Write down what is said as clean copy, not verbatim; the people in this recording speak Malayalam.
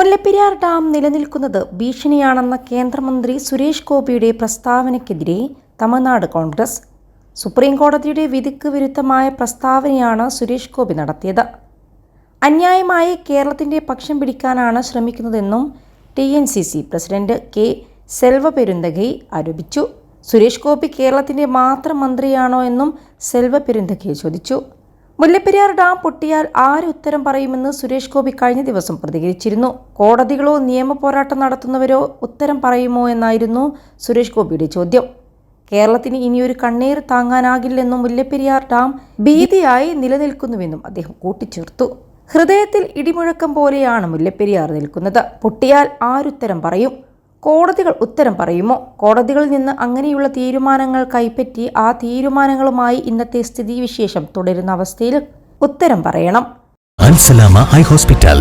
മുല്ലപ്പെരിയാർ ഡാം നിലനിൽക്കുന്നത് ഭീഷണിയാണെന്ന കേന്ദ്രമന്ത്രി സുരേഷ് ഗോപിയുടെ പ്രസ്താവനയ്ക്കെതിരെ തമിഴ്നാട് കോൺഗ്രസ് സുപ്രീം കോടതിയുടെ വിധിക്ക് വിരുദ്ധമായ പ്രസ്താവനയാണ് സുരേഷ് ഗോപി നടത്തിയത്. അന്യായമായി കേരളത്തിന്റെ പക്ഷം പിടിക്കാനാണ് ശ്രമിക്കുന്നതെന്നും TNCC പ്രസിഡന്റ് കെ സെൽവപെരുന്തകൈ ആരോപിച്ചു. സുരേഷ് ഗോപി കേരളത്തിന്റെ മാത്രം മന്ത്രിയാണോ എന്നും സെൽവപെരുന്തകൈ ചോദിച്ചു. മുല്ലപ്പെരിയാർ ഡാം പൊട്ടിയാൽ ആര് ഉത്തരം പറയുമെന്ന് സുരേഷ് ഗോപി കഴിഞ്ഞ ദിവസം പ്രതികരിച്ചിരുന്നു. കോടതികളോ നിയമ പോരാട്ടം നടത്തുന്നവരോ ഉത്തരം പറയുമോ എന്നായിരുന്നു സുരേഷ് ഗോപിയുടെ ചോദ്യം. കേരളത്തിന് ഇനിയൊരു കണ്ണീർ താങ്ങാനാകില്ലെന്നും മുല്ലപ്പെരിയാർ ഡാം ഭീതിയായി നിലനിൽക്കുന്നുവെന്നും അദ്ദേഹം കൂട്ടിച്ചേർത്തു. ഹൃദയത്തിൽ ഇടിമുഴക്കം പോലെയാണ് മുല്ലപ്പെരിയാർ നിൽക്കുന്നത്. പൊട്ടിയാൽ ആരുത്തരം പറയും? കോടതികൾ ഉത്തരം പറയുമോ? കോടതികളിൽ നിന്ന് അങ്ങനെയുള്ള തീരുമാനങ്ങൾ കൈപ്പറ്റി ആ തീരുമാനങ്ങളുമായി ഇന്നത്തെ സ്ഥിതിവിശേഷം തുടരുന്ന അവസ്ഥയിൽ ഉത്തരം പറയണം. അൽ സലാമ ഹോസ്പിറ്റൽ